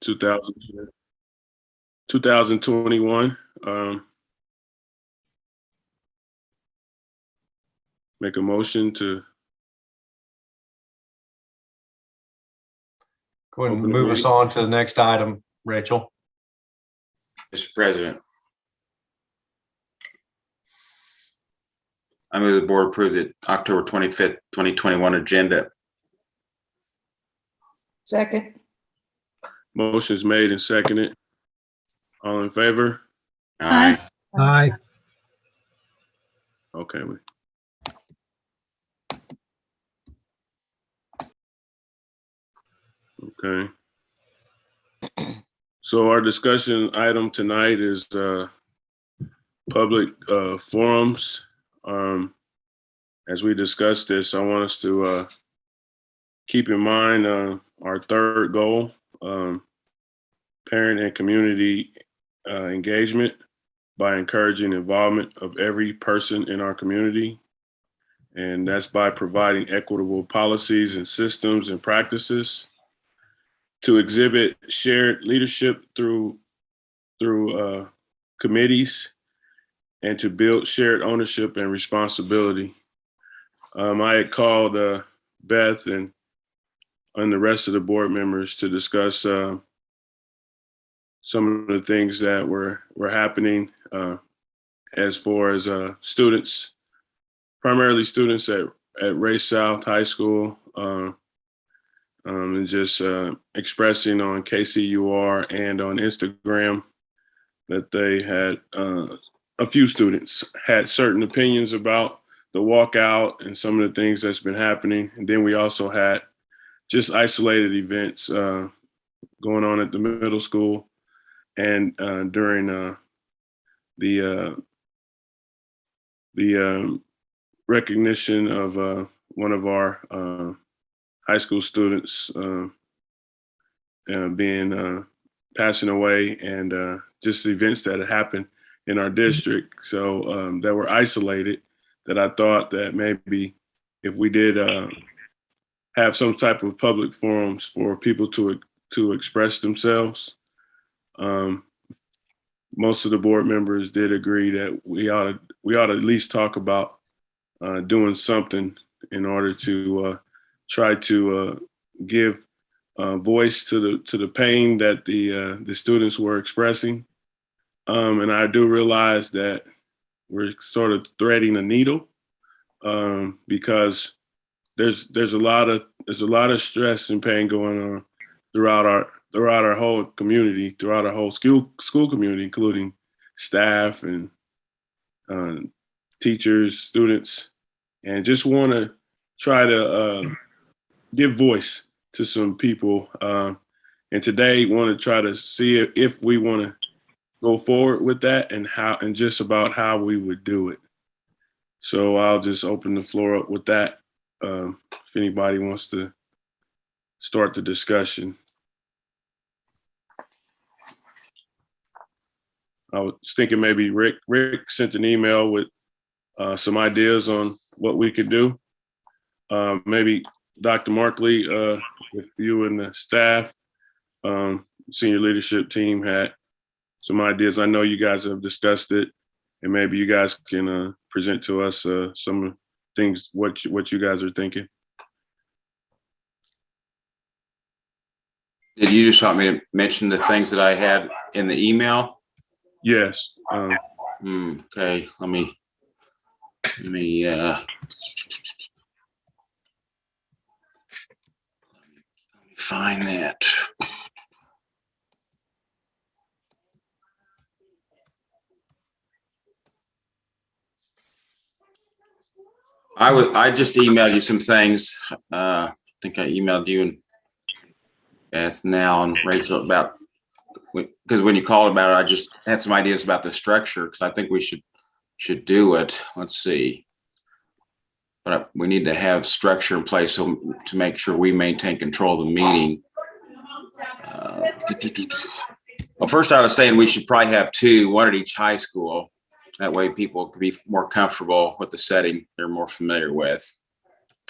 2021. Make a motion to Go ahead and Open the move us meeting. on to the next item, Rachel. Mr. President, I move the board approve the October 25th, 2021 agenda. Second. motions made and seconded. All in favor? Aye. Aye. Okay. Okay. So our discussion item tonight is public forums. As we discuss this, I want us to keep in mind our third goal, parent and community engagement by encouraging involvement of every person in our community. And that's by providing equitable policies and systems and practices to exhibit shared leadership through committees and to build shared ownership and responsibility. I had called Beth and the rest of the board members to discuss some of the things that were happening as far as students, primarily students at Ray South High School, and just expressing on KCUR and on Instagram that they had a few students had certain opinions about the walkout and some of the things that's been happening. And then we also had just isolated events going on at the middle school and during the recognition of one of our high school students being passing away, and just events that had happened in our district. So that were isolated, that I thought that maybe if we did have some type of public forums for people to express themselves, most of the board members did agree that we ought to at least talk about doing something in order to try to give voice to the pain that the students were expressing. And I do realize that we're sort of threading a needle because there's a lot of stress and pain going on throughout our whole community, throughout our whole school community, including staff and teachers, students, and just want to try to give voice to some people. And today want to try to see if we want to go forward with that and just about how we would do it. So I'll just open the floor up with that. If anybody wants to start the discussion. I was thinking maybe Rick sent an email with some ideas on what we could do. Maybe Dr. Markley, with you and the staff, senior leadership team had some ideas. I know you guys have discussed it, and maybe you guys can present to us some things, what you guys are thinking. Did you just want me to mention the things that I had in the email? Yes. Okay, let me find that. I just emailed you some things. I think I emailed you and Beth now and Rachel about, because when you called about it, I just had some ideas about the structure, because I think we should do it. Let's see. But we need to have structure in place to make sure we maintain control of the meeting. Well, first I was saying we should probably have two, one at each high school. That way people could be more comfortable with the setting they're more familiar with.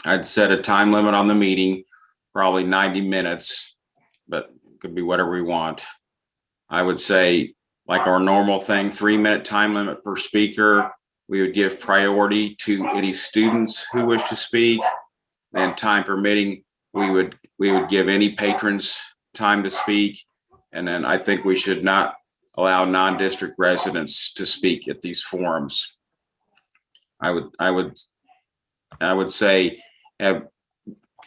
I'd set a time limit on the meeting, probably 90 minutes, but could be whatever we want. I would say, like our normal thing, 3-minute time limit per speaker. We would give priority to any students who wish to speak. And time permitting, we would give any patrons time to speak. And then I think we should not allow non-district residents to speak at these forums. I would say have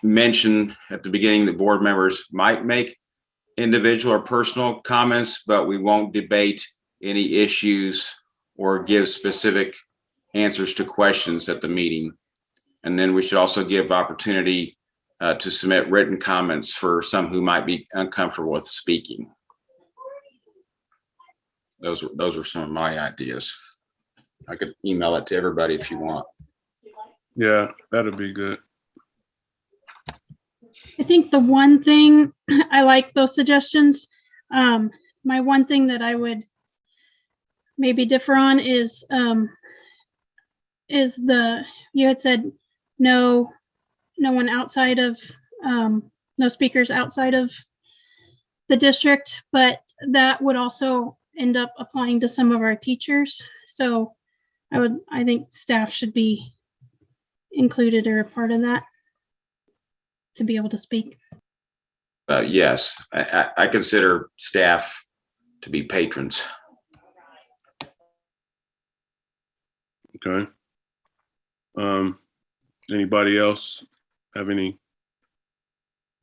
mentioned at the beginning that board members might make individual or personal comments, but we won't debate any issues or give specific answers to questions at the meeting. And then we should also give opportunity to submit written comments for some who might be uncomfortable with speaking. Those are some of my ideas. I could email it to everybody if you want. Yeah, that'd be good. I think the one thing, I like those suggestions. My one thing that I would maybe differ on is you had said no one outside of, no speakers outside of the district, but that would also end up applying to some of our teachers. So I think staff should be included or a part of that to be able to speak. Yes, I consider staff to be patrons. Okay. Anybody else have any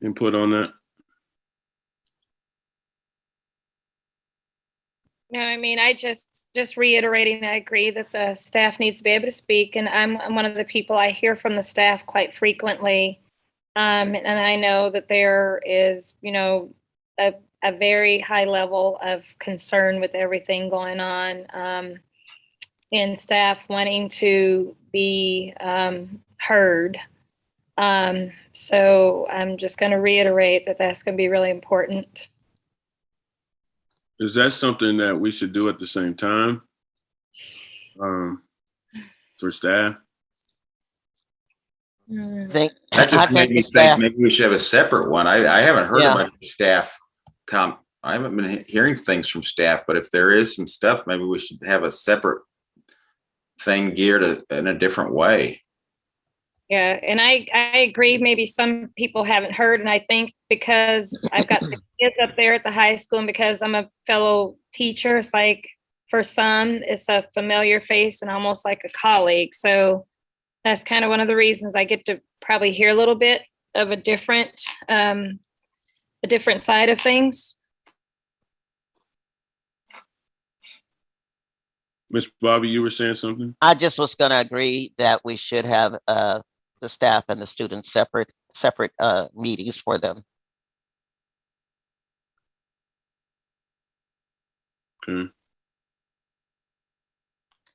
input on that? No, I mean, I just reiterating, I agree that the staff needs to be able to speak, and I'm one of the people, I hear from the staff quite frequently. And I know that there is, a very high level of concern with everything going on, and staff wanting to be heard. So I'm just going to reiterate that that's going to be really important. Is that something that we should do at the same time for staff? Think, That I just made think me the think staff, maybe we should have a separate one. I haven't heard Yeah. about staff I haven't been hearing things from staff, but if there is some stuff, maybe we should have a separate thing geared in a different way. Yeah, and I agree. Maybe some people haven't heard, and I think because I've got the kids up there at the high school, and because I'm a fellow teacher, it's like for some, it's a familiar face and almost like a colleague. So that's kind of one of the reasons I get to probably hear a little bit of a different side of things. Miss Bobby, you were saying something? I just was gonna agree that we should have the staff and the students separate meetings for them. Okay.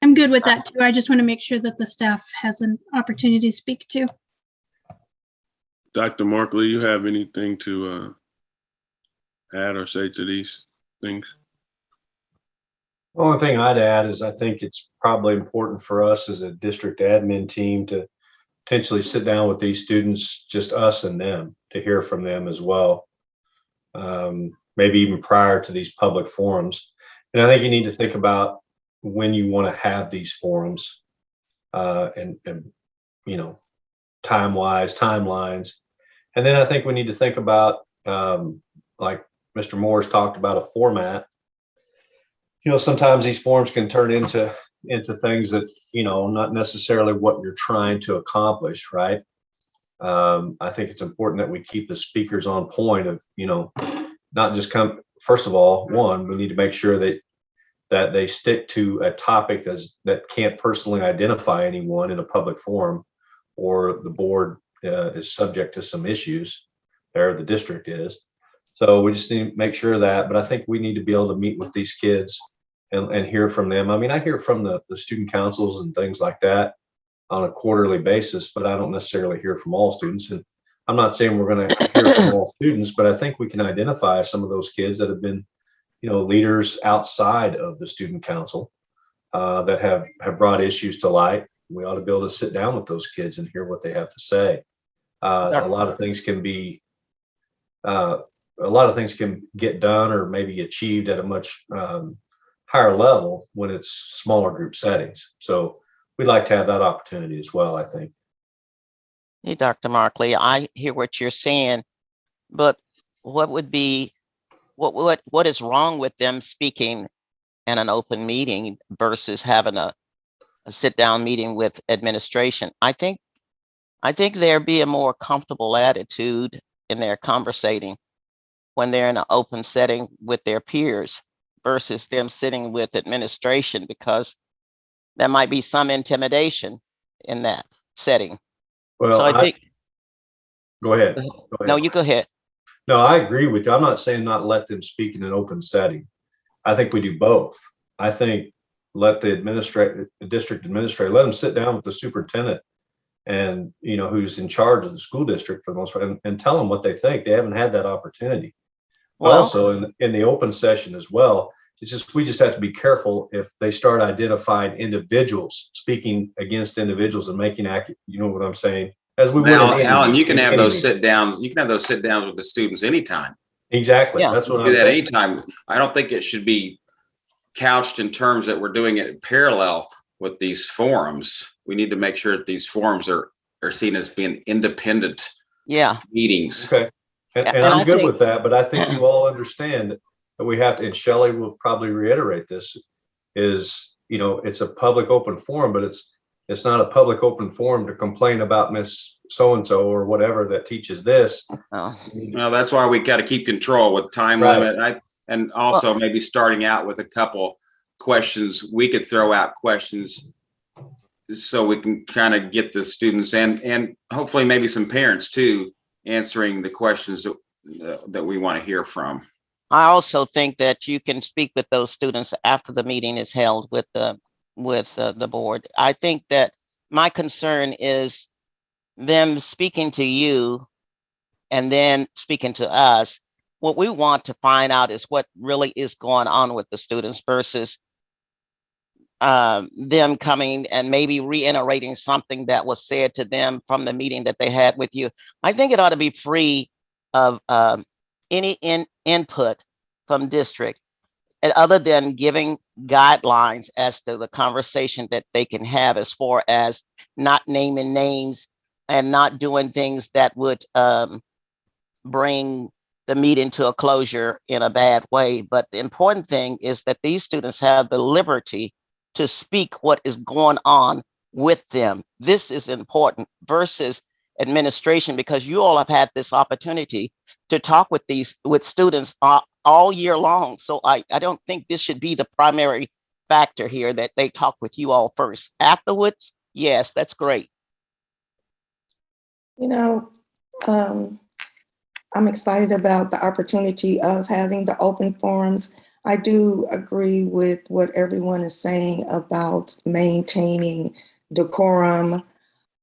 I'm good with that too. I just want to make sure that the staff has an opportunity to speak too. Dr. Markley, you have anything to add or say to these things? The only thing I'd add is I think it's probably important for us as a district admin team to potentially sit down with these students, just us and them, to hear from them as well. Maybe even prior to these public forums. And I think you need to think about when you want to have these forums and time-wise, timelines. And then I think we need to think about, like Mr. Moore's talked about, a format. Sometimes these forums can turn into things that, not necessarily what you're trying to accomplish, right? I think it's important that we keep the speakers on point of, not just first of all, one, we need to make sure that they stick to a topic that can't personally identify anyone in a public forum, or the board is subject to some issues there, the district is. So we just need to make sure of that, but I think we need to be able to meet with these kids and hear from them. I mean, I hear from the student councils and things like that on a quarterly basis, but I don't necessarily hear from all students. And I'm not saying we're going to hear from all students, but I think we can identify some of those kids that have been, leaders outside of the student council that have brought issues to light. We ought to be able to sit down with those kids and hear what they have to say. A lot of things can be a lot of things can get done or maybe achieved at a much higher level when it's smaller group settings. So we'd like to have that opportunity as well, I think. Hey, Dr. Markley, I hear what you're saying, but what would be, what is wrong with them speaking in an open meeting versus having a sit-down meeting with administration? I think there'd be a more comfortable attitude in their conversating when they're in an open setting with their peers versus them sitting with administration, because there might be some intimidation in that setting. Well, So I think, go ahead. Go no, ahead. you go ahead. No, I agree with you. I'm not saying not let them speak in an open setting. I think we do both. I think let the district administrator, let them sit down with the superintendent and, you know, who's in charge of the school district for the most part, and tell them what they think. They haven't had that opportunity. But Well, also in the open session as well, it's just, we just have to be careful if they start identifying individuals, speaking against individuals and making you know what I'm saying? As we would in any Alan, you can in have any those meeting. sit downs. You can have those sit downs with the students anytime. Exactly. Yeah. That's what Do I'm that thinking. anytime. I don't think it should be couched in terms that we're doing it in parallel with these forums. We need to make sure that these forums are seen as being independent yeah. meetings. Okay. And And I'm I good think- with that, but I think you all understand that we have to, and Shelley will probably reiterate this, is, you know, it's a public open forum, but it's not a public open forum to complain about Miss So-and-so or whatever that teaches this. Oh, Well, that's why we got to keep control with time Right. limit. And also maybe starting out with a couple questions. We could throw out questions so we can kind of get the students and hopefully maybe some parents too answering the questions that we want to hear from. I also think that you can speak with those students after the meeting is held with the board. I think that my concern is them speaking to you and then speaking to us. What we want to find out is what really is going on with the students versus them coming and maybe reiterating something that was said to them from the meeting that they had with you. I think it ought to be free of any input from district, and other than giving guidelines as to the conversation that they can have, as far as not naming names and not doing things that would bring the meeting to a closure in a bad way. But the important thing is that these students have the liberty to speak what is going on with them. This is important versus administration, because you all have had this opportunity to talk with students all year long. So I don't think this should be the primary factor here, that they talk with you all first. Afterwards, yes, that's great. You know, I'm excited about the opportunity of having the open forums. I do agree with what everyone is saying about maintaining decorum,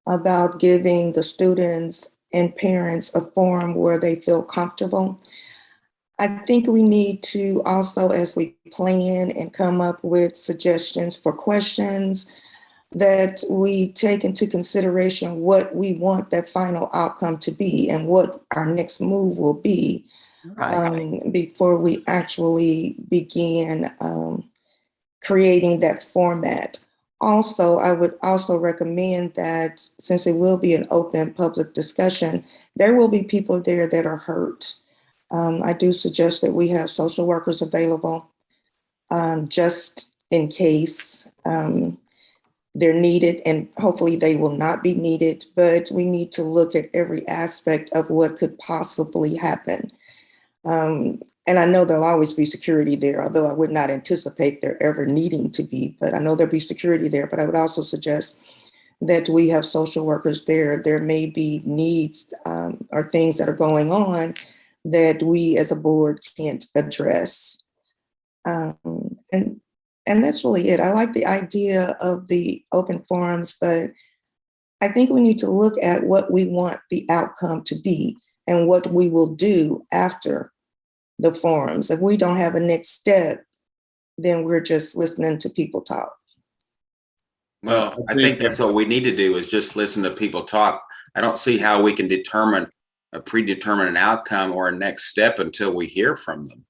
about giving the students and parents a forum where they feel comfortable. I think we need to also, as we plan and come up with suggestions for questions, that we take into consideration what we want that final outcome to be and what our next move will be, before we actually begin creating that format. Also, I would also recommend that, since it will be an open public discussion, there will be people there that are hurt. I do suggest that we have social workers available, just in case they're needed, and hopefully they will not be needed, but we need to look at every aspect of what could possibly happen. And I know there'll always be security there, although I would not anticipate there ever needing to be, but I know there'll be security there. But I would also suggest that we have social workers there. There may be needs or things that are going on that we as a board can't address. And that's really it. I like the idea of the open forums, but I think we need to look at what we want the outcome to be and what we will do after the forums. If we don't have a next step, then we're just listening to people talk. Well, I think that's what we need to do, is just listen to people talk. I don't see how we can determine a predetermined outcome or a next step until we hear from them.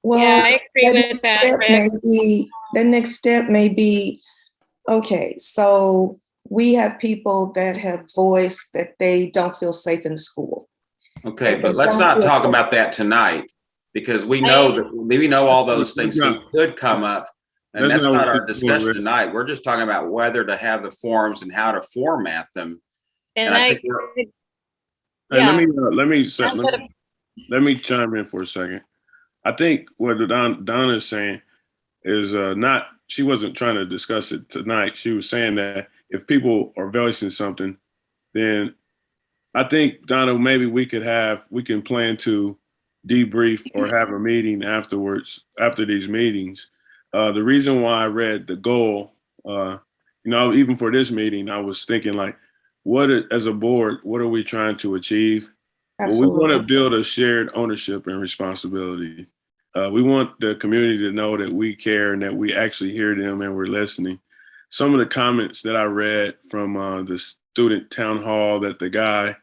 Well, Yeah, I agree that with that, step Rick. may be, the next step may be, okay, so we have people that have voiced that they don't feel safe in the school. Okay, But but they let's don't not feel talk safe. about that tonight, because we know that, we know all those things could come up. And That's that's not not what our we're doing, discussion Rick. tonight. We're just talking about whether to have the forums and how to format them. And I I, think we're, Hey, yeah, let me chime in for a second. I think what Donna is saying is she wasn't trying to discuss it tonight. She was saying that if people are voicing something, then I think, Donna, maybe we can plan to debrief or have a meeting afterwards, after these meetings. The reason why I read the goal, even for this meeting, I was thinking like, as a board, what are we trying to achieve? Well, we want to Absolutely. build a shared ownership and responsibility. We want the community to know that we care and that we actually hear them and we're listening. Some of the comments that I read from the student town hall that the guy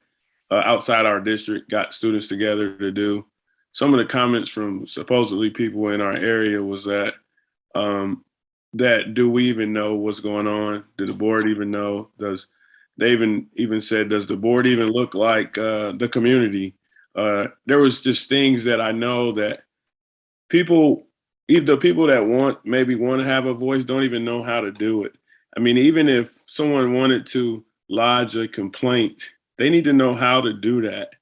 outside our district got students together to do, some of the comments from supposedly people in our area was that, do we even know what's going on? Did the board even know? They even said, does the board even look like the community? There was just things that I know that either people that maybe want to have a voice don't even know how to do it. I mean, even if someone wanted to lodge a complaint, they need to know how to do that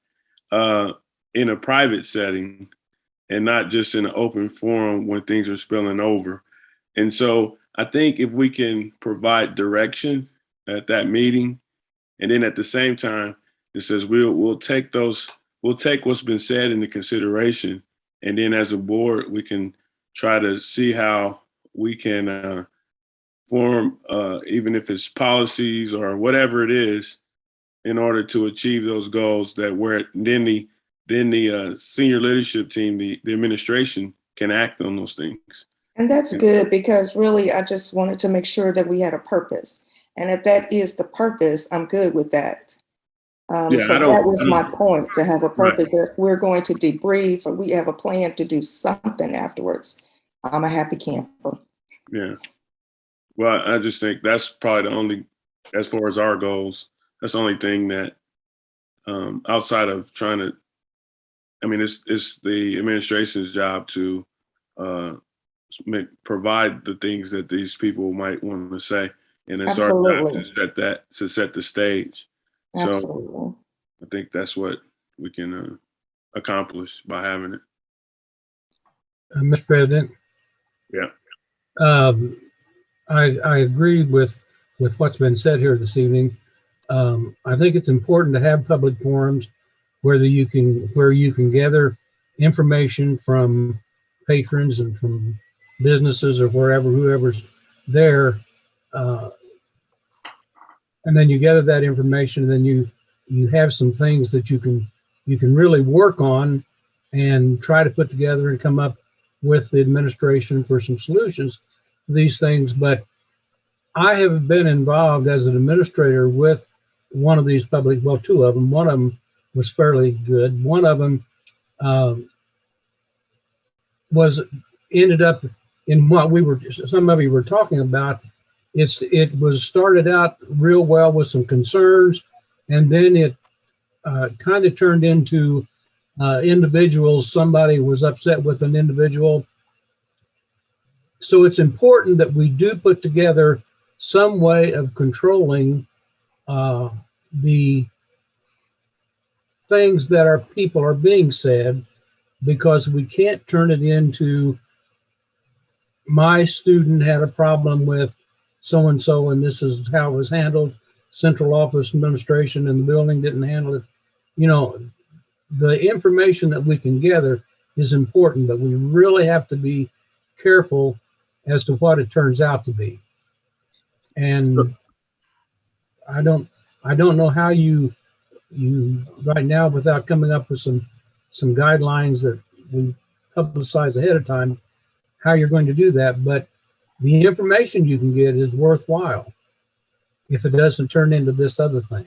in a private setting and not just in an open forum when things are spilling over. And so I think if we can provide direction at that meeting, and then at the same time, it says we'll take what's been said into consideration, and then as a board, we can try to see how we can form, even if it's policies or whatever it is, in order to achieve those goals. Then the senior leadership team, the administration, can act on those things. And that's good, because really, I just wanted to make sure that we had a purpose. And if that is the purpose, I'm good with that. Yeah, So I that don't. was my point, to have a Right. purpose. If we're going to debrief or we have a plan to do something afterwards, I'm a happy camper. Yeah. Well, I just think that's probably the only, as far as our goals, that's the only thing that outside of trying to, I mean, it's the administration's job to provide the things that these people might want to say, and it's our job Absolutely. to set the stage. So Absolutely. I think that's what we can accomplish by having it. Mr. President. Yeah. I agree with what's been said here this evening. I think it's important to have public forums where you can gather information from patrons and from businesses or whoever's there, and then you gather that information, and then you have some things that you can really work on and try to put together and come up with the administration for some solutions to these things. But I have been involved as an administrator with one of these two of them. One of them was fairly good. One of them ended up in what some of you were talking about. It was started out real well with some concerns, and then it kind of turned into individuals. Somebody was upset with an individual. So it's important that we do put together some way of controlling the things that our people are being said, because we can't turn it into, my student had a problem with so-and-so, and this is how it was handled. Central office administration in the building didn't handle it. The information that we can gather is important, but we really have to be careful as to what it turns out to be. And I don't know how you right now, without coming up with some guidelines that we publicize ahead of time, how you're going to do that. But the information you can get is worthwhile if it doesn't turn into this other thing.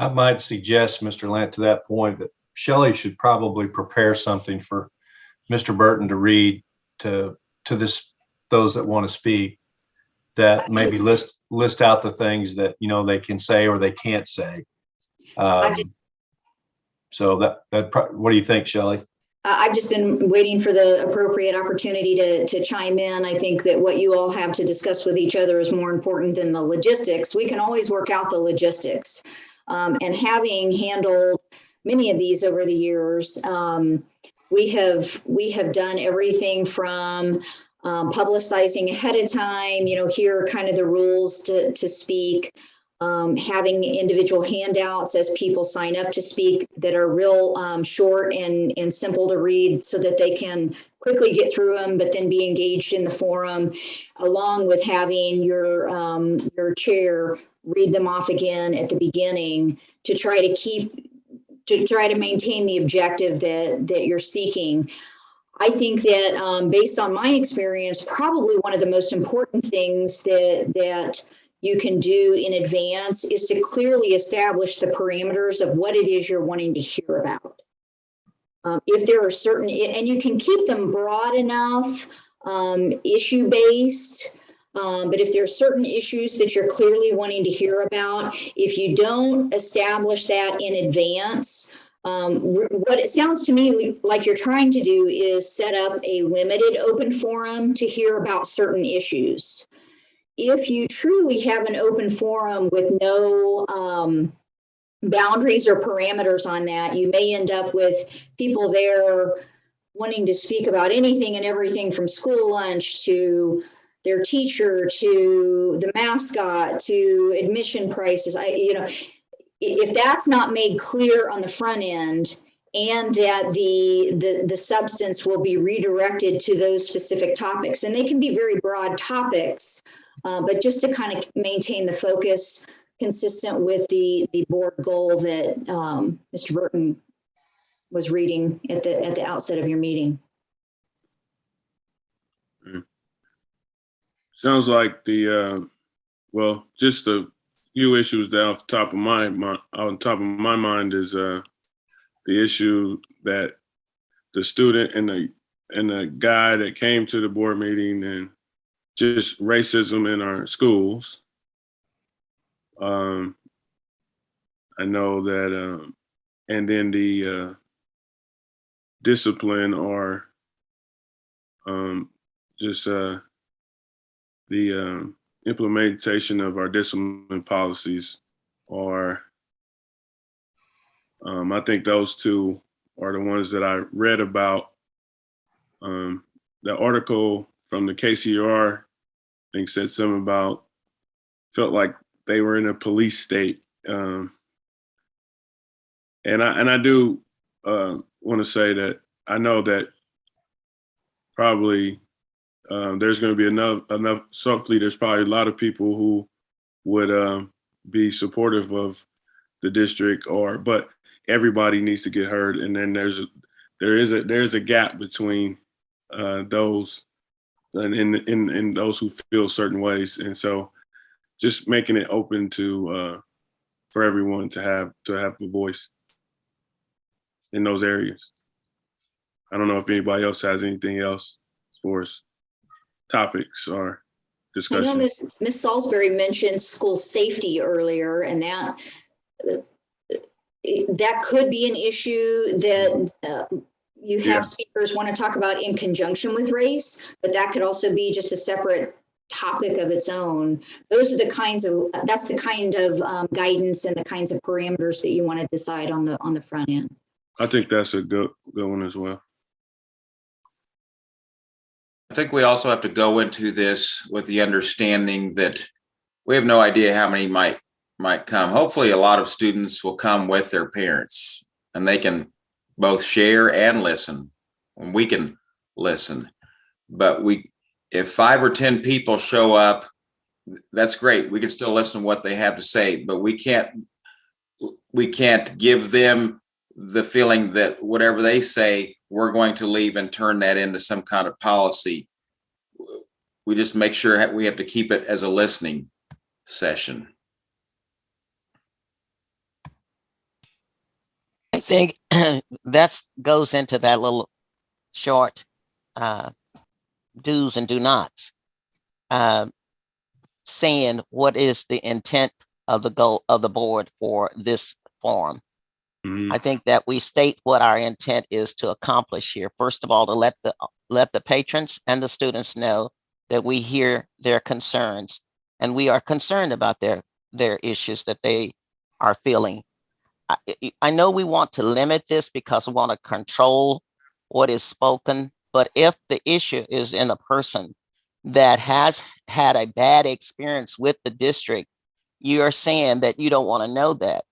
I might suggest, Mr. Lant, to that point, that Shelley should probably prepare something for Mr. Burton to read to those that want to speak, that maybe list out the things that, you know, they can say or they can't say. So what do you think, Shelley? I've just been waiting for the appropriate opportunity to chime in. I think that what you all have to discuss with each other is more important than the logistics. We can always work out the logistics. And having handled many of these over the years, we have done everything from publicizing ahead of time, you know, here are kind of the rules to speak, having individual handouts as people sign up to speak that are real short and simple to read so that they can quickly get through them, but then be engaged in the forum, along with having your chair read them off again at the beginning to try to maintain the objective that you're seeking. I think that based on my experience, probably one of the most important things that you can do in advance is to clearly establish the parameters of what it is you're wanting to hear about. If there are certain, and you can keep them broad enough, issue-based, but if there are certain issues that you're clearly wanting to hear about, if you don't establish that in advance, what it sounds to me like you're trying to do is set up a limited open forum to hear about certain issues. If you truly have an open forum with no boundaries or parameters on that, you may end up with people there wanting to speak about anything and everything from school lunch to their teacher to the mascot to admission prices. If that's not made clear on the front end, and that the substance will be redirected to those specific topics, and they can be very broad topics, but just to kind of maintain the focus consistent with the board goal that Mr. Burton was reading at the outset of your meeting. Sounds like just a few issues that off the top of my mind is the issue that the student and the guy that came to the board meeting and just racism in our schools. I know that, and then the discipline or the implementation of our discipline policies are, I think those two are the ones that I read about. The article from the KCR, I think, said something about, felt like they were in a police state. And I do want to say that I know that probably there's going to be enough, hopefully there's probably a lot of people who would be supportive of the district, but everybody needs to get heard. And then there is a gap between those and those who feel certain ways. And so just making it open to for everyone to have a voice in those areas. I don't know if anybody else has anything else for us, topics or discussion. I know Ms. Salisbury mentioned school safety earlier, and that could be an issue that you have speakers want to talk about in conjunction with race, but that could also be just a separate topic of its own. That's the kind of guidance and the kinds of parameters that you want to decide on the front end. I think that's a good one as well. I think we also have to go into this with the understanding that we have no idea how many might come. Hopefully a lot of students will come with their parents and they can both share and listen, and we can listen. But if 5 or 10 people show up, that's great. We can still listen to what they have to say, but we can't give them the feeling that whatever they say, we're going to leave and turn that into some kind of policy. We just make sure we have to keep it as a listening session. think that's goes into that little short do's and do nots. Saying what is the intent of the goal of the board for this forum. Mhm. I think that we state what our intent is to accomplish here. First of all, to let the patrons and the students know that we hear their concerns and we are concerned about their issues that they are feeling. I know we want to limit this because we want to control what is spoken, but if the issue is in a person that has had a bad experience with the district, you're saying that you don't want to know that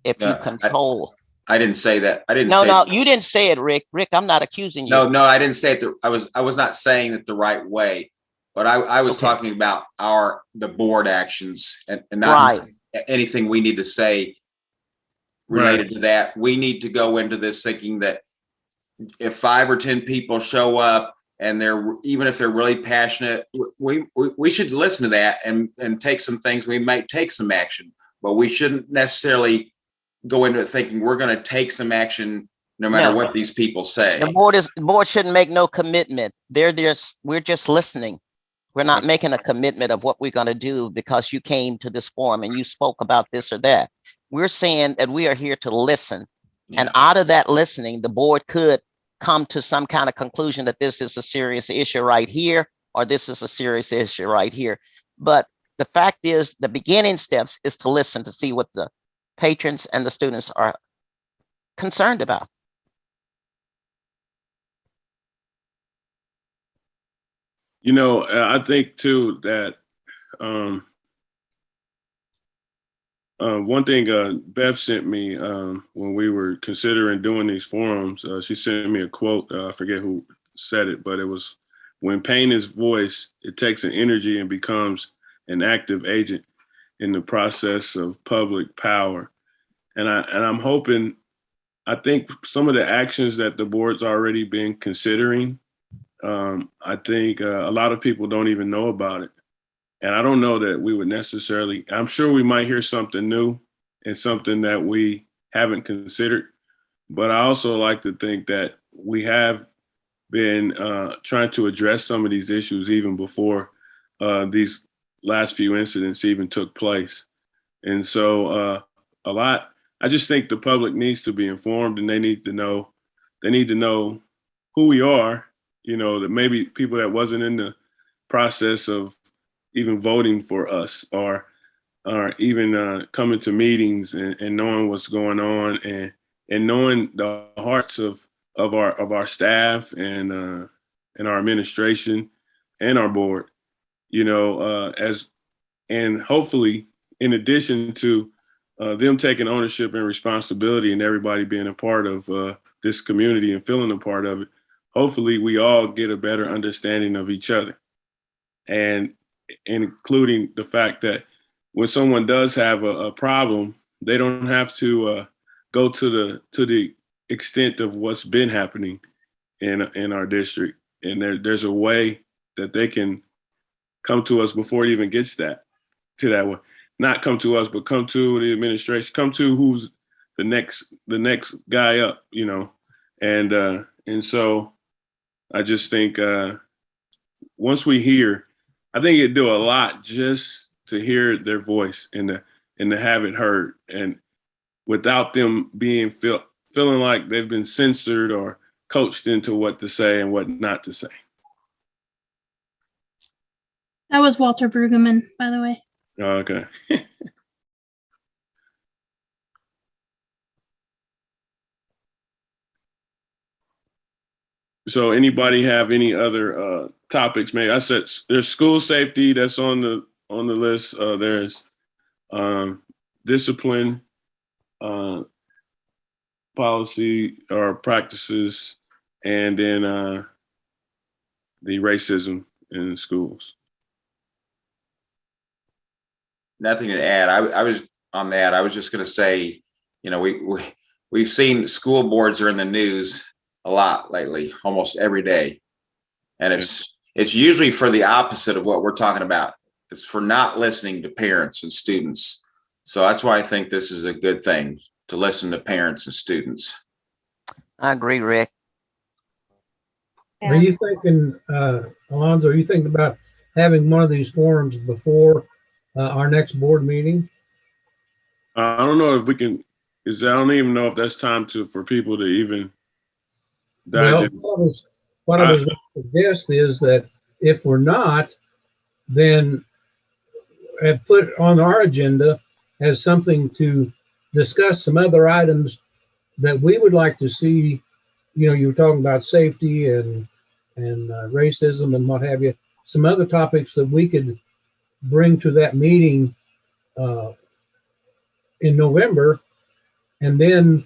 if you No, control. I didn't say that. I didn't No, say. no, you didn't say it, Rick. Rick, I'm not accusing you. No, I didn't say it. I was not saying it the right way, but I was Okay. talking about the board actions and not Right. anything we need to say related to that. We need to go into this thinking that if 5 or 10 people show up and even if they're really passionate, we should listen to that and take some things. We might take some action, but we shouldn't necessarily go into it thinking we're going to take some action no matter No. what these people say. The board shouldn't make no commitment. We're just listening. We're not making a commitment of what we're going to do because you came to this forum and you spoke about this or that. We're saying that we are here to listen. And out of that listening, the board could come to some kind of conclusion that this is a serious issue right here, or this is a serious issue right here. But the fact is, the beginning steps is to listen to see what the patrons and the students are concerned about. You know, I think too that one thing Bev sent me when we were considering doing these forums, she sent me a quote. I forget who said it, but it was, "When pain is voiced, it takes an energy and becomes an active agent in the process of public power." And I'm hoping, I think some of the actions that the board's already been considering, I think a lot of people don't even know about it. And I don't know that we would necessarily, I'm sure we might hear something new and something that we haven't considered. But I also like to think that we have been trying to address some of these issues even before these last few incidents even took place. And so I just think the public needs to be informed and they need to know who we are, you know, that maybe people that wasn't in the process of even voting for us or even coming to meetings and knowing what's going on and knowing the hearts of our staff and our administration and our board, you know, and hopefully in addition to them taking ownership and responsibility and everybody being a part of this community and feeling a part of it, hopefully we all get a better understanding of each other. And including the fact that when someone does have a problem, they don't have to go to the extent of what's been happening in our district. And there's a way that they can come to us before it even gets to that way. Not come to us, but come to the administration, come to who's the next guy up, you know. And so I just think once we hear, I think it'd do a lot just to hear their voice and to have it heard, and without them being feeling like they've been censored or coached into what to say and what not to say. That was Walter Brueggemann, by the way. Oh, okay. So anybody have any other topics? Maybe I said there's school safety that's on the list. There's discipline policy or practices, and then the racism in schools. Nothing to add. I was on that. I was just going to say, you know, we've seen school boards are in the news a lot lately, almost every day, and it's usually for the opposite of what we're talking about. It's for not listening to parents and students. So that's why I think this is a good thing, to listen to parents and students. I agree, Rick. Are Yeah. you thinking, Alonzo, are you thinking about having one of these forums before our next board meeting? I don't know if we can, I don't even know if that's time for people to even Well, digest. what I was going to suggest is that if we're not, then have put on our agenda as something to discuss some other items that we would like to see. You know, you were talking about safety and racism and what have you. Some other topics that we could bring to that meeting in November, and then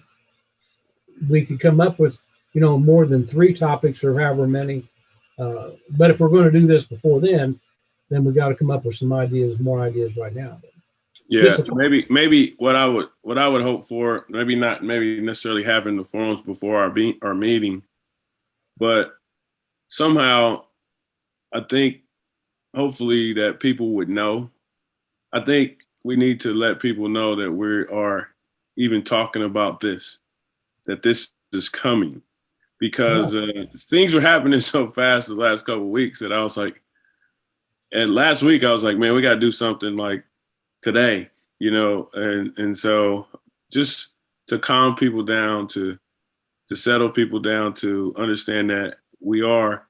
we could come up with, you know, more than 3 topics or however many. But if we're going to do this before then we got to come up with some ideas, more ideas right now. Yeah, maybe what I would hope for, maybe not necessarily having the forums before our meeting, but somehow I think hopefully that people would know. I think we need to let people know that we are even talking about this, that this is coming, because things were happening so fast the last couple of weeks that I was like, and last week I was like, man, we got to do something like today, you know, and so just to calm people down, to settle people down, to understand that we are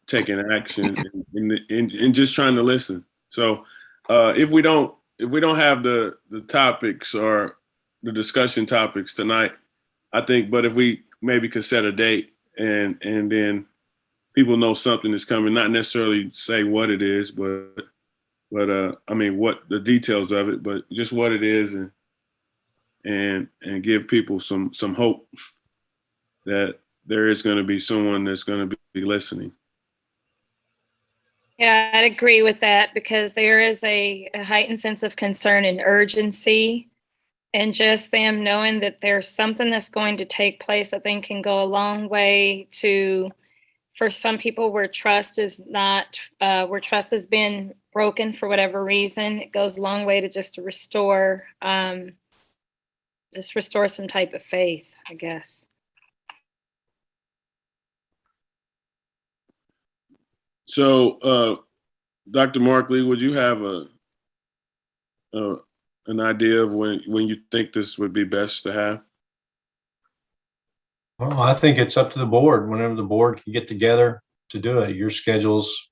taking action and just trying to listen. So if we don't have the topics or the discussion topics tonight, I think, but if we maybe could set a date and then people know something is coming, not necessarily say what it is, but I mean, what the details of it, but just what it is, and give people some hope that there is going to be someone that's going to be listening. Yeah, I'd agree with that, because there is a heightened sense of concern and urgency, and just them knowing that there's something that's going to take place, I think can go a long way to, for some people where trust is not, where trust has been broken for whatever reason, it goes a long way to just restore some type of faith, I guess. So, Dr. Markley, would you have an idea of when you think this would be best to have? Well, I think it's up to the board. Whenever the board can get together to do it, your schedules,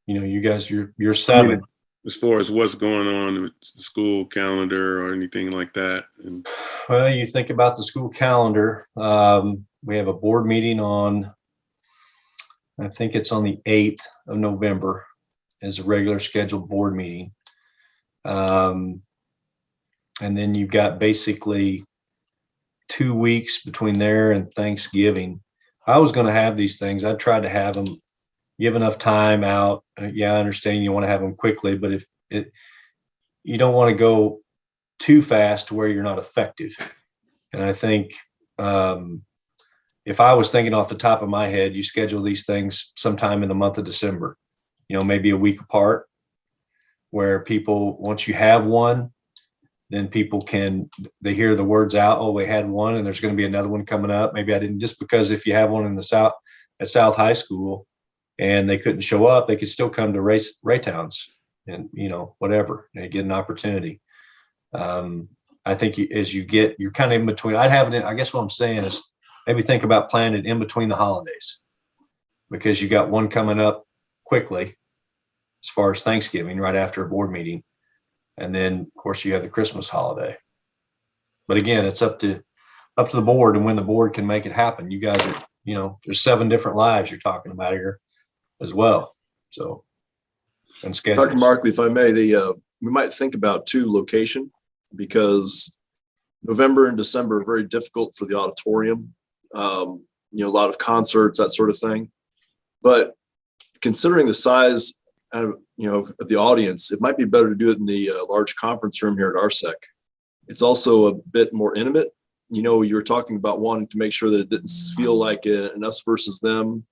you know, you guys, you're 7. As far as what's going on with the school calendar or anything like that. And Well, you think about the school calendar. We have a board meeting on, I think it's on the 8th of November as a regular scheduled board meeting. And then you've got basically 2 weeks between there and Thanksgiving. I was going to have these things. I tried to have them, give enough time out. Yeah, I understand you want to have them quickly, but if you don't want to go too fast to where you're not effective. And I think if I was thinking off the top of my head, you schedule these things sometime in the month of December, you know, maybe a week apart, where people, once you have one, then people they hear the words out, oh, they had one and there's going to be another one coming up. Maybe I didn't, just because if you have one in the South, at South High School, and they couldn't show up, they could still come to Raytowns and, you know, whatever, and get an opportunity. I think as you're kind of in between. I'd have it, I guess what I'm saying is maybe think about planning it in between the holidays, because you got one coming up quickly as far as Thanksgiving, right after a board meeting. And then of course you have the Christmas holiday. But again, it's up to the board, and when the board can make it happen. You guys are, you know, there's 7 different lives you're talking about here as well. So, and schedules. Dr. Markley, if I may, we might think about 2 location, because November and December are very difficult for the auditorium. You know, a lot of concerts, that sort of thing. But considering the size, you know, of the audience, it might be better to do it in the large conference room here at RSEC. It's also a bit more intimate. You know, you were talking about wanting to make sure that it didn't feel like an us versus them.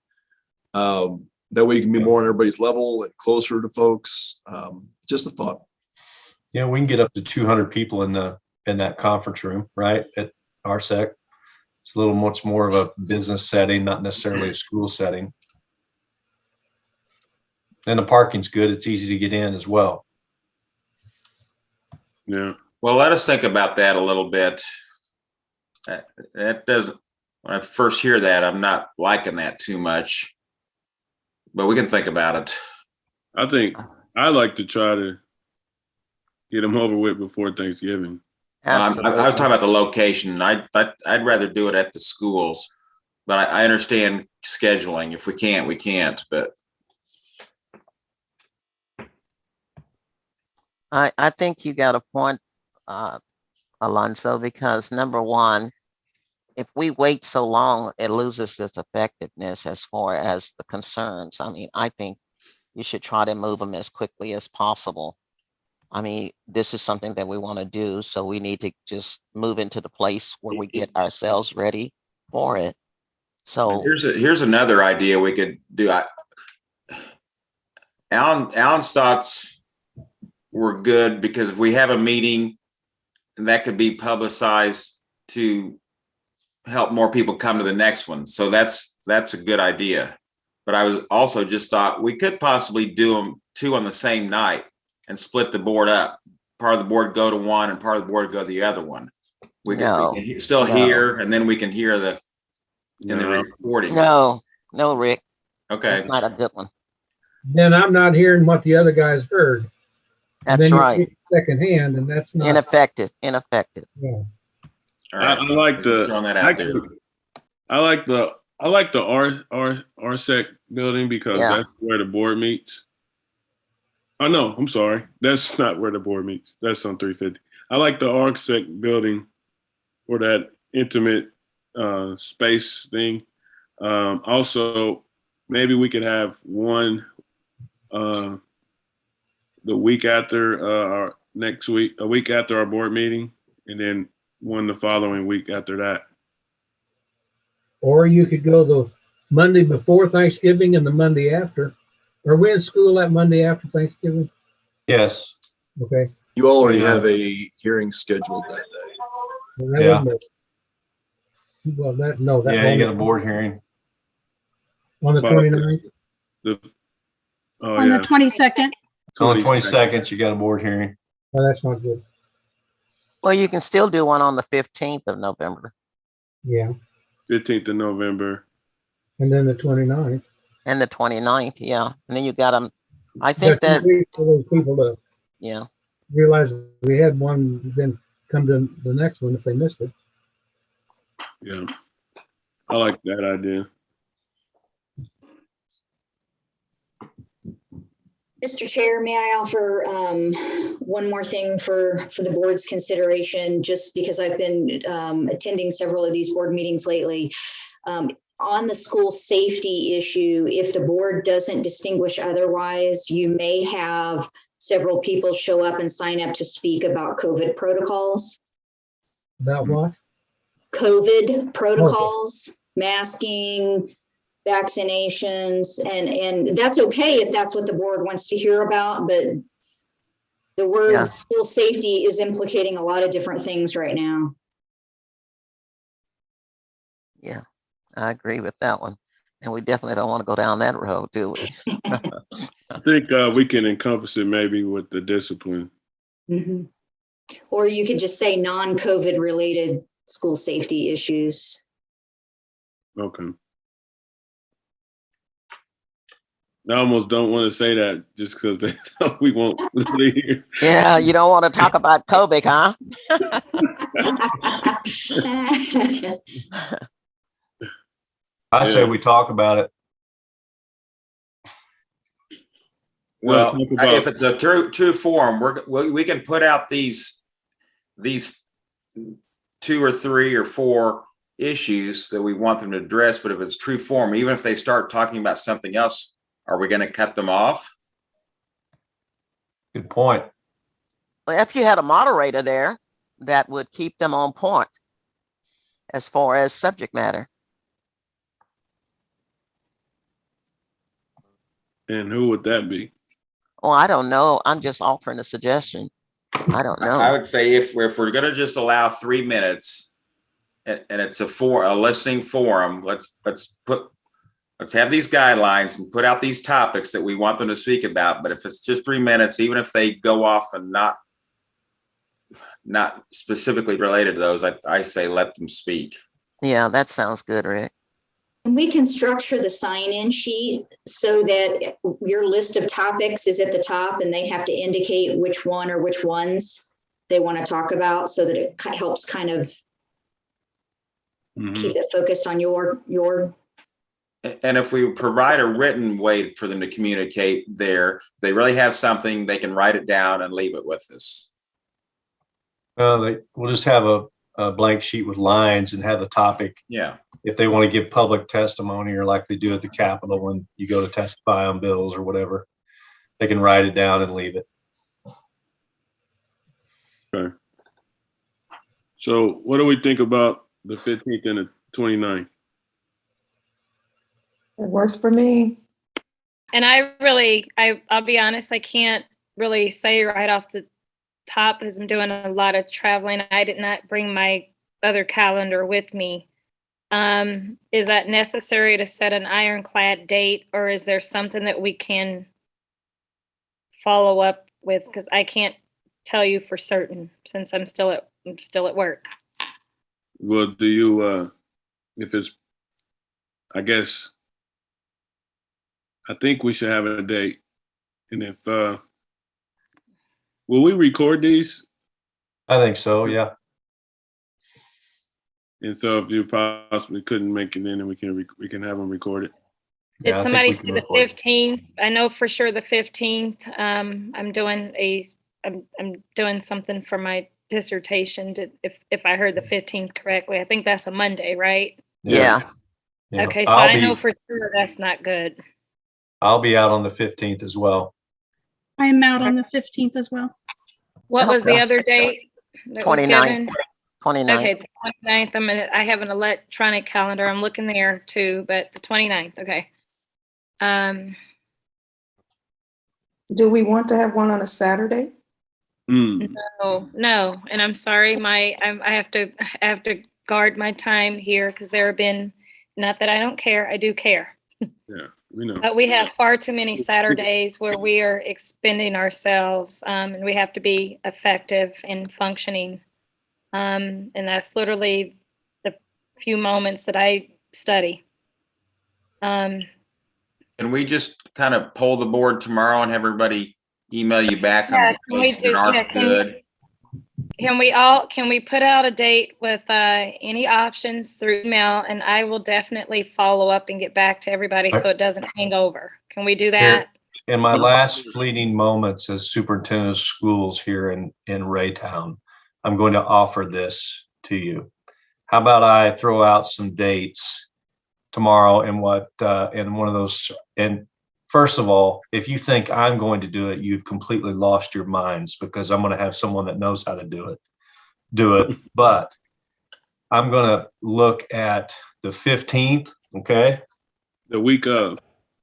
That way you can be more on everybody's level and closer to folks. Just a thought. Yeah, we can get up to 200 people in that conference room, right, at RSEC. It's a little much more of a business setting, not necessarily a school setting. And the parking's good. It's easy to get in as well. Yeah. Well, let us think about that a little bit. That doesn't, when I first hear that, I'm not liking that too much, but we can think about it. I think I like to try to get them over with before Thanksgiving. I was Absolutely. talking about the location. I'd rather do it at the schools, but I understand scheduling. If we can't, we can't, but I think you got a point, Alonso, because number one, if we wait so long, it loses its effectiveness as far as the concerns. I mean, I think you should try to move them as quickly as possible. I mean, this is something that we want to do, so we need to just move into the place where we get ourselves ready for it. So, here's another idea we could do. Alan's thoughts were good because if we have a meeting, and that could be publicized to help more people come to the next one. So that's a good idea. But I was also just thought we could possibly do them 2 on the same night and split the board up. Part of the board go to one and part of the board go to the other one. We can still hear, and then we can hear in the recording. no, Rick, Okay. that's not a good one. Then I'm not hearing what the other guys heard. And That's then you right. get secondhand, and that's not. Ineffective. Yeah. All right. I like the Throwing that out there. actually, I like the RSEC building because Yeah. that's where the board meets. Oh no, I'm sorry. That's not where the board meets. That's on 350. I like the RSEC building for that intimate space thing. Also, maybe we could have one the week after our next week, a week after our board meeting, and then one the following week after that. Or you could go the Monday before Thanksgiving and the Monday after. Are we in school that Monday after Thanksgiving? Yes. Okay. You already have a hearing scheduled that day. Well, that Yeah. wouldn't be- Well, that, no, that. Yeah, you got a board hearing. On the 29th? On the 22nd. On the 22nd, you got a board hearing. Oh, that's not good. Well, you can still do one on the 15th of November Yeah. 15th of November. And then the 29th. and the 29th. Yeah. And then you got them. I think that, For those people to yeah. realize we had one, then come to the next one if they missed it. Yeah, I like that idea. Mr. Chair, may I offer one more thing for the board's consideration, just because I've been attending several of these board meetings lately. On the school safety issue, if the board doesn't distinguish otherwise, you may have several people show up and sign up to speak about COVID protocols. About what? COVID protocols, masking, vaccinations, and that's okay if that's what the board wants to hear about, but the word Yeah. school safety is implicating a lot of different things right now. Yeah, I agree with that one. And we definitely don't want to go down that road, do we? I think we can encompass it maybe with the discipline. Mhm. Or you could just say non-COVID related school safety issues. Okay. I almost don't want to say that just because we won't be here. Yeah, you don't want to talk about COVID, huh? I say we talk about it. Well, Talk about- if it's a true form, we can put out these 2 or 3 or 4 issues that we want them to address. But if it's true form, even if they start talking about something else, are we going to cut them off? Good point. Well, if you had a moderator there, that would keep them on point as far as subject matter. And who would that be? Oh, I don't know. I'm just offering a suggestion. I don't I know. would say if we're going to just allow 3 minutes, and it's a listening forum. Let's have these guidelines and put out these topics that we want them to speak about. But if it's just 3 minutes, even if they go off and not specifically related to those, I say let them speak. Yeah, that sounds good, Rick. And we can structure the sign-in sheet so that your list of topics is at the top and they have to indicate which one or which ones they want to talk about, so that it helps kind of keep it focused on your. And if we provide a written way for them to communicate there, they really have something, they can write it down and leave it with us. We'll just have a blank sheet with lines and have the topic. Yeah. If they want to give public testimony, or like they do at the Capitol when you go to testify on bills or whatever, they can write it down and leave it. Okay. So what do we think about the 15th and the 29th? It works for me. And I'll be honest, I can't really say right off the top because I'm doing a lot of traveling. I did not bring my other calendar with me. Is that necessary to set an ironclad date, or is there something that we can follow up with? Because I can't tell you for certain since I'm still at work. Well, do you, if it's, I guess, I think we should have a date. And if, will we record these? I think so, yeah. And so if you possibly couldn't make it in, then we can have them recorded. Did Yeah, I think somebody we say can the record it. 15th? I know for sure the 15th. I'm doing something for my dissertation. If I heard the 15th correctly, I think that's a Monday, right? Yeah. Yeah. Okay, so I know for sure that's not good. I'll be out on the 15th as well. I am out on the 15th as well. What was the Okay. other date that was 29th. given? 29th. Okay, the 29th. I have an electronic calendar. I'm looking there too, but the 29th. Okay. Do we want to have one on a Saturday? No, and I'm sorry, I have to guard my time here because there have been, not that I don't care, I do care. Yeah, we know. But we have far too many Saturdays where we are expending ourselves, and we have to be effective in functioning. And that's literally the few moments that I study. Can we just kind of poll the board tomorrow and have everybody email you back Yeah, on the dates that aren't good? Can we put out a date with any options through email, and I will definitely follow up and get back to everybody so it doesn't hang over. Can we do that? In my last fleeting moments as superintendent of schools here in Raytown, I'm going to offer this to you. How about I throw out some dates tomorrow in one of those? And first of all, if you think I'm going to do it, you've completely lost your minds, because I'm going to have someone that knows how to do it. But I'm going to look at the 15th. Okay. The week of,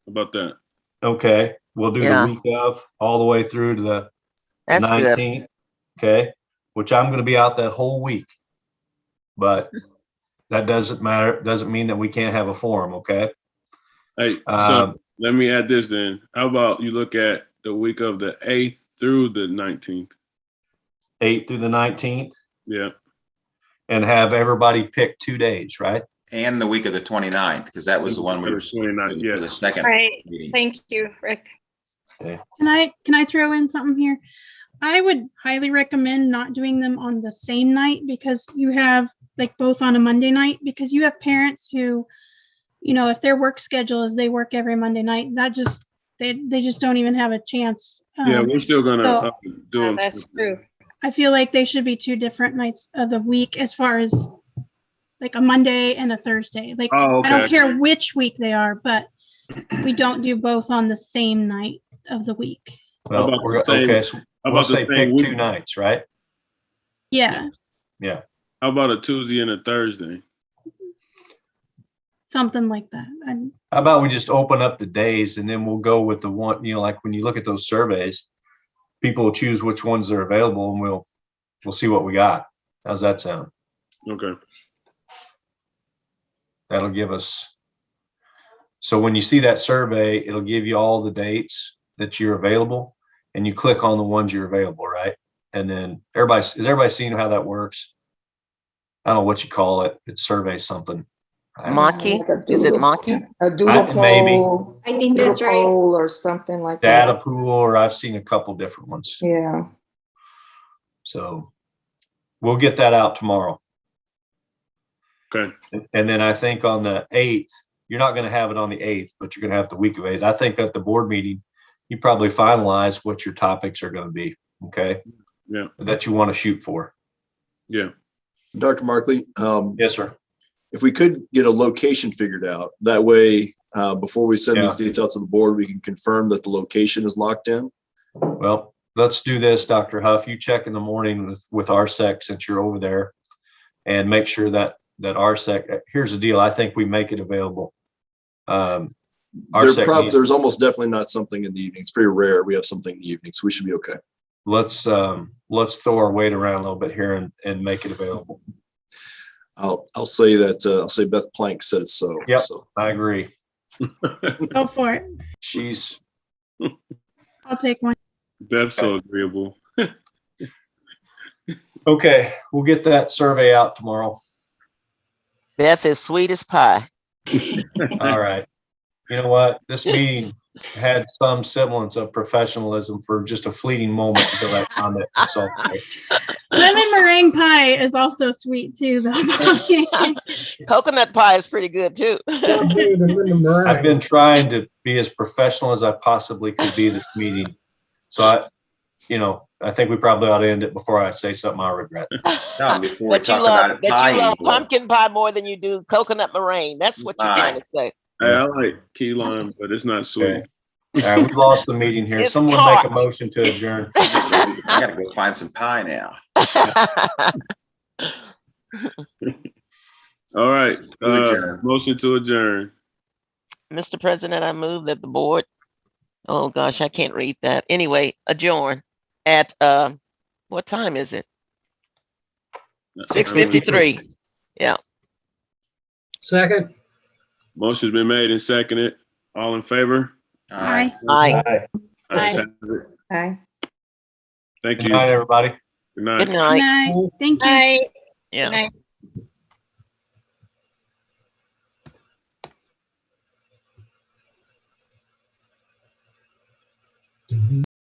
how about that? Okay. We'll do Yeah. the week of all the way through to the That's good. 19th. Okay. Which I'm going to be out that whole week, but that doesn't matter. Doesn't mean that we can't have a forum. Okay. Hey, so let me add this then. How about you look at the week of the 8th through the 19th? 8th through the 19th. Yeah. And have everybody pick 2 days, right? And the week of the 29th, because that was the one we were 29th, for the yeah. second Right. meeting. Thank you, Rick. Can I throw in something here? I would highly recommend not doing them on the same night, because you have like both on a Monday night, because you have parents who, if their work schedule is they work every Monday night, that just, they just don't even have a chance. Yeah, we're still gonna do them. That's true. I feel like they should be 2 different nights of the week, as far as like a Monday and a Thursday. Like, Oh, okay. I don't care which week they are, but we don't do both on the same night of the week. Well, about we're the same- okay. So How we'll about the say same pick week? 2 nights, right? Yeah, Yeah. How about a Tuesday and a Thursday? something like that. How about we just open up the days and then we'll go with the one, like when you look at those surveys, people will choose which ones are available and we'll see what we got. How's that sound? Okay. That'll give us. So when you see that survey, it'll give you all the dates that you're available, and you click on the ones you're available, right? And then is everybody seeing how that works? I don't know what you call it. It's survey something. Monkey? Like a Is it doodle- monkey? A doodle Maybe. poll. I think doodle that's right. poll or something like Data that. pool, or I've seen a couple different ones. Yeah. So we'll get that out tomorrow. Okay. And then I think on the 8th, you're not going to have it on the 8th, but you're going to have the week of 8th. I think at the board meeting, you probably finalize what your topics are going to be. Okay. Yeah. That you want to shoot for. Yeah. Dr. Markley, Yes, sir. if we could get a location figured out, that way, before we send these Yeah. dates out to the board, we can confirm that the location is locked in. Well, let's do this, Dr. Huff. You check in the morning with RSEC since you're over there, and make sure that RSEC, here's the deal. I think we make it available. RSEC There's almost definitely not something in the evening. It's pretty rare. We have something in the evening, so we should be okay. let's throw our weight around a little bit here and make it available. I'll say that, I'll say Beth Plank said so. Yep. So I agree. Go for it. She's, I'll take one. That's so agreeable. okay, we'll get that survey out tomorrow. Beth is sweet as pie. All right. You know what? This meeting had some semblance of professionalism for just a fleeting moment until that comment was salty. Lemon meringue pie is also sweet too, though. Coconut pie is pretty good too. I've been trying to be as professional as I possibly could be this meeting. So I think we probably ought to end it before I say something I regret. No, before we But you talk about love, it, pie you love anymore. pumpkin pie more than you do coconut meringue. That's what you're trying to say. Hey, I like key lime, but it's not sweet. Okay. All right, we've lost the meeting here. It's Someone tart. make a motion to adjourn. I gotta go find some pie now. All right. To adjourn. Motion to adjourn. Mr. President, I move that the board, oh gosh, I can't read that. Anyway, adjourn at, what time is it? 6:53. Yeah. Second, Motion's been made and seconded. All in favor? All right. Aye. Aye. Ayes Aye. have it. Okay. Thank Good you. night, everybody. Good night. Good Good night. night. Thank you. Bye. Yeah. Good night.